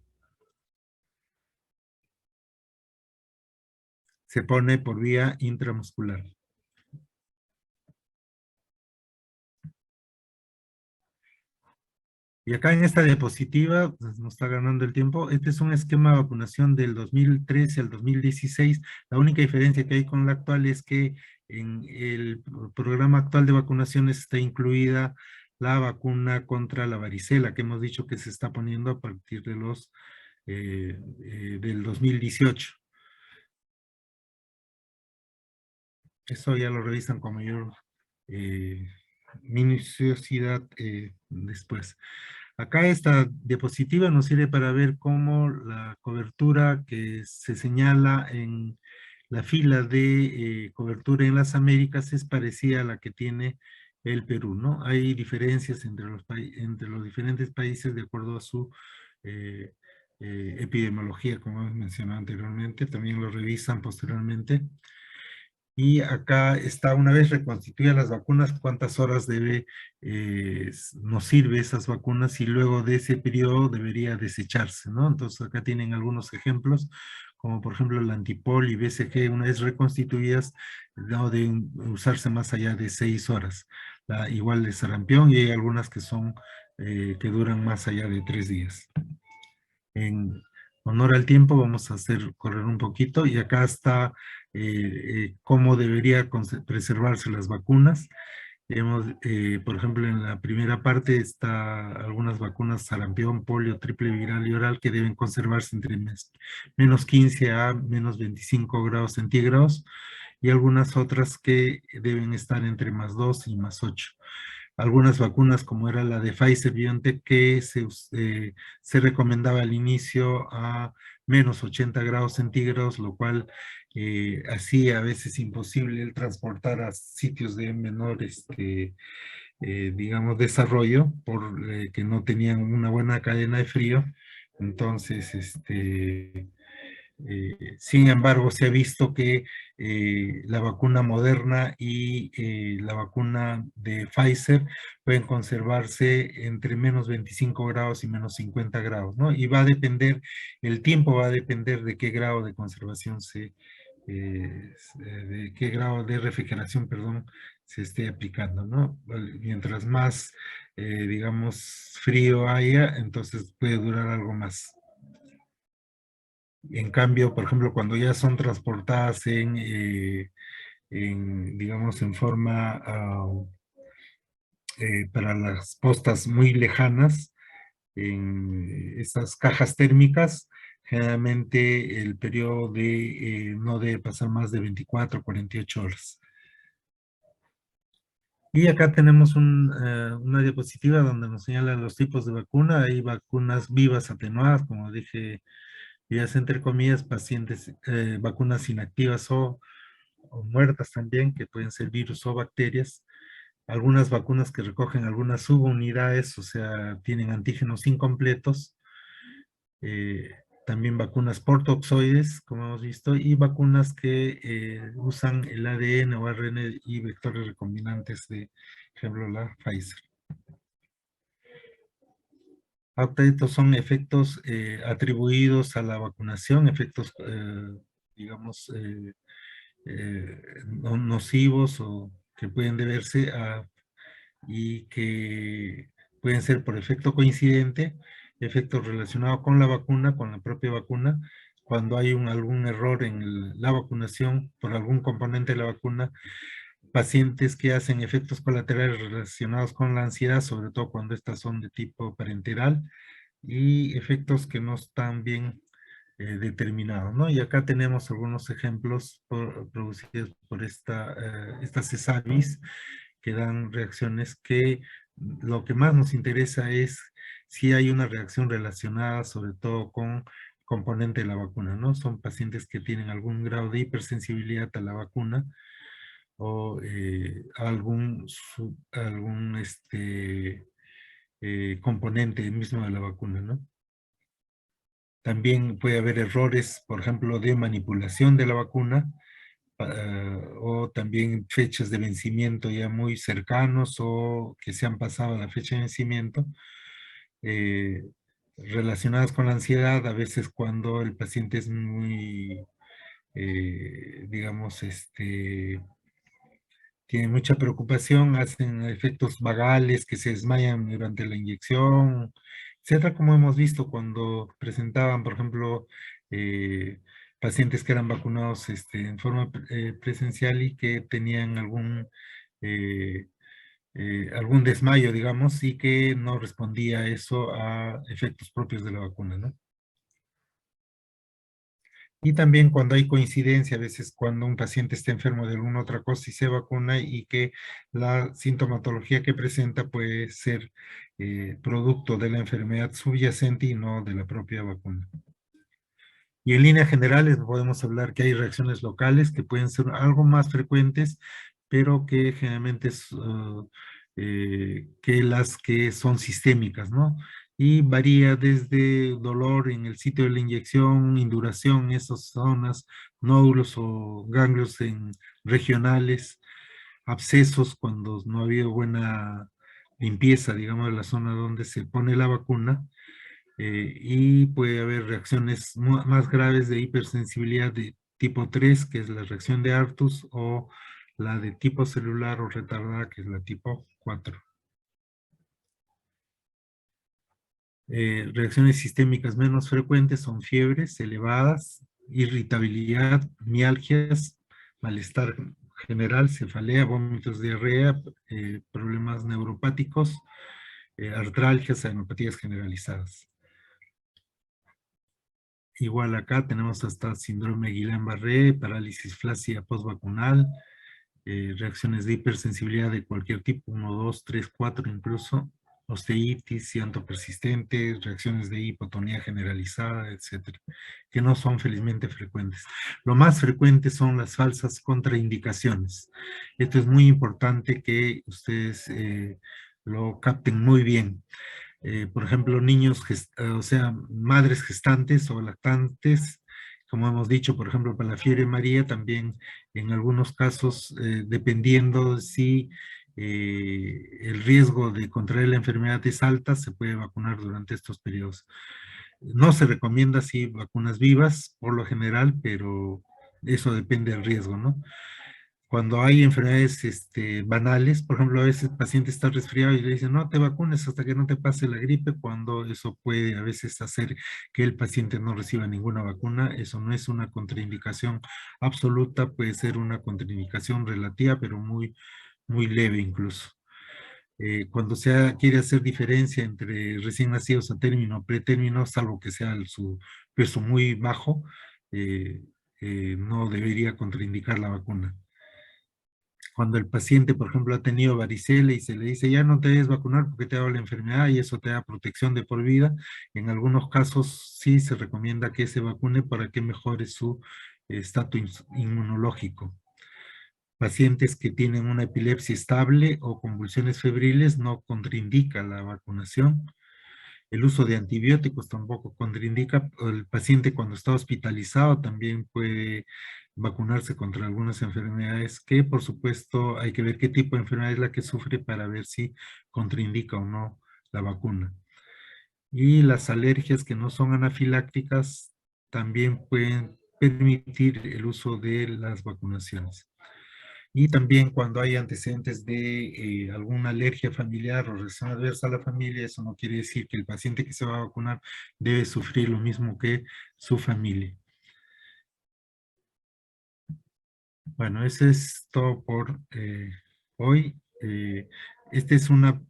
Se pone por vía intramuscular. Y acá en esta diapositiva, pues, nos está ganando el tiempo, este es un esquema de vacunación del 2013 al 2016. La única diferencia que hay con la actual es que en el programa actual de vacunaciones está incluida la vacuna contra la varicela, que hemos dicho que se está poniendo a partir de del 2018. Eso ya lo revisan con mayor minuciosidad después. Acá esta diapositiva nos sirve para ver cómo la cobertura que se señala en la fila de cobertura en las Américas es parecida a la que tiene el Perú, ¿no? Hay diferencias entre los diferentes países de acuerdo a su epidemiología, como hemos mencionado anteriormente, también lo revisan posteriormente. Y acá está, una vez reconstituidas las vacunas, cuántas horas nos sirve esas vacunas y luego de ese periodo debería desecharse, ¿no? Entonces acá tienen algunos ejemplos, como por ejemplo el antipol y BCG, una vez reconstituidas, no deben usarse más allá de 6 horas. Igual de sarampión, y hay algunas que que duran más allá de 3 días. En honor al tiempo vamos a hacer correr un poquito y acá está cómo debería preservarse las vacunas. Por ejemplo, en la primera parte está algunas vacunas sarampión, polio, triple viral y oral que deben conservarse entre menos 15 a menos 25 grados centígrados y algunas otras que deben estar entre más 2 y más 8. Algunas vacunas, como era la de Pfizer-BioNTech, que se recomendaba al inicio a menos 80 grados centígrados, lo cual hacía a veces imposible el transportar a sitios de menor, digamos, desarrollo, por que no tenían una buena cadena de frío. Entonces, sin embargo, se ha visto que la vacuna Moderna y la vacuna de Pfizer pueden conservarse entre menos 25 grados y menos 50 grados, ¿no? Y va a depender, el tiempo va a depender de qué grado de conservación se de qué grado de refrigeración, perdón, se esté aplicando, ¿no? Mientras más, digamos, frío haya, entonces puede durar algo más. En cambio, por ejemplo, cuando ya son transportadas digamos, en forma para las postas muy lejanas, en estas cajas térmicas, generalmente el periodo no debe pasar más de 24 o 48 horas. Y acá tenemos una diapositiva donde nos señala los tipos de vacuna. Hay vacunas vivas atenuadas, como dije, vivas entre comillas, pacientes, vacunas inactivas o muertas también, que pueden ser virus o bacterias. Algunas vacunas que recogen algunas subunidades, o sea, tienen antígenos incompletos. eh, También vacunas portoxoides, como hemos visto, y vacunas que usan el ADN o ARN y vectores recombinantes de, por ejemplo, la Pfizer. Estos son efectos atribuidos a la vacunación, efectos, digamos, nocivos o que pueden deberse a y que pueden ser por efecto coincidente, efectos relacionados con la vacuna, con la propia vacuna, cuando hay algún error en la vacunación por algún componente de la vacuna, pacientes que hacen efectos colaterales relacionados con la ansiedad, sobre todo cuando estas son de tipo parenteral, y efectos que no están bien determinados, ¿no? Y acá tenemos algunos ejemplos producidos por estas CESAVIS, que dan reacciones que lo que más nos interesa es si hay una reacción relacionada sobre todo con componente de la vacuna, ¿no? Son pacientes que tienen algún grado de hipersensibilidad a la vacuna o algún componente mismo de la vacuna, ¿no? También puede haber errores, por ejemplo, de manipulación de la vacuna, o también fechas de vencimiento ya muy cercanos o que se han pasado la fecha de vencimiento, eh, relacionadas con la ansiedad, a veces cuando el paciente es muy, digamos, tiene mucha preocupación, hacen efectos vagales que se desmayan durante la inyección, etcétera, como hemos visto cuando presentaban, por ejemplo, pacientes que eran vacunados en forma presencial y que tenían eh, algún desmayo, digamos, y que no respondía eso a efectos propios de la vacuna, ¿no? Y también cuando hay coincidencia, a veces cuando un paciente está enfermo de alguna otra cosa y se vacuna y que la sintomatología que presenta puede ser producto de la enfermedad subyacente y no de la propia vacuna. Y en líneas generales podemos hablar que hay reacciones locales que pueden ser algo más frecuentes, pero que generalmente es que las que son sistémicas, ¿no? Y varía desde dolor en el sitio de la inyección, induración en esas zonas, nódulos o ganglios regionales, abscesos cuando no ha habido buena limpieza, digamos, de la zona donde se pone la vacuna, y puede haber reacciones más graves de hipersensibilidad de tipo 3, que es la reacción de Artus, o la de tipo celular o retardada, que es la tipo 4. Reacciones sistémicas menos frecuentes son fiebres elevadas, irritabilidad, mialgias, malestar general, cefalea, vómitos, diarrea, problemas neuropáticos, artralgias, adenopatías generalizadas. Igual acá tenemos hasta síndrome de Guillain-Barré, parálisis flácida postvacunal, reacciones de hipersensibilidad de cualquier tipo, 1, 2, 3, 4 incluso, osteitis, llanto persistente, reacciones de hipotonía generalizada, etcétera, que no son felizmente frecuentes. Lo más frecuente son las falsas contraindicaciones. Esto es muy importante que ustedes lo capten muy bien. Por ejemplo, o sea, madres gestantes o lactantes, como hemos dicho, por ejemplo, para la fiebre María, también en algunos casos, dependiendo si el riesgo de contraer la enfermedad es alta, se puede vacunar durante estos periodos. No se recomienda así vacunas vivas, por lo general, pero eso depende del riesgo, ¿no? Cuando hay enfermedades banales, por ejemplo, a veces el paciente está resfriado y le dicen, no te vacunes hasta que no te pase la gripe, cuando eso puede a veces hacer que el paciente no reciba ninguna vacuna. Eso no es una contraindicación absoluta, puede ser una contraindicación relativa, pero muy, muy leve incluso. Cuando se quiere hacer diferencia entre recién nacidos a término o pretérmino, salvo que sea su peso muy bajo, eh, no debería contraindicar la vacuna. Cuando el paciente, por ejemplo, ha tenido varicela y se le dice, ya no te debes vacunar porque te da la enfermedad y eso te da protección de por vida, en algunos casos sí se recomienda que se vacune para que mejore su estatus inmunológico. Pacientes que tienen una epilepsia estable o convulsiones febriles no contraindica la vacunación. El uso de antibióticos tampoco contraindica. El paciente cuando está hospitalizado también puede vacunarse contra algunas enfermedades que, por supuesto, hay que ver qué tipo de enfermedad es la que sufre para ver si contraindica o no la vacuna. Y las alergias que no son anafilácticas también pueden permitir el uso de las vacunaciones. Y también cuando hay antecedentes de alguna alergia familiar o reacción adversa a la familia, eso no quiere decir que el paciente que se va a vacunar debe sufrir lo mismo que su familia. Bueno, eso es todo por hoy. Esta es una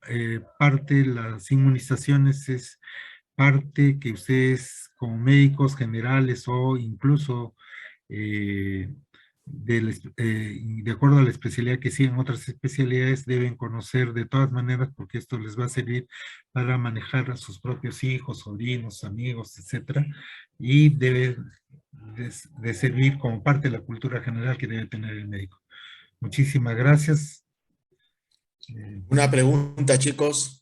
parte, las inmunizaciones es parte que ustedes como médicos generales o incluso eh, de acuerdo a la especialidad que siguen otras especialidades deben conocer de todas maneras porque esto les va a servir para manejar a sus propios hijos, sobrinos, amigos, etcétera, y debe de servir como parte de la cultura general que debe tener el médico. Muchísimas gracias. Una pregunta, chicos.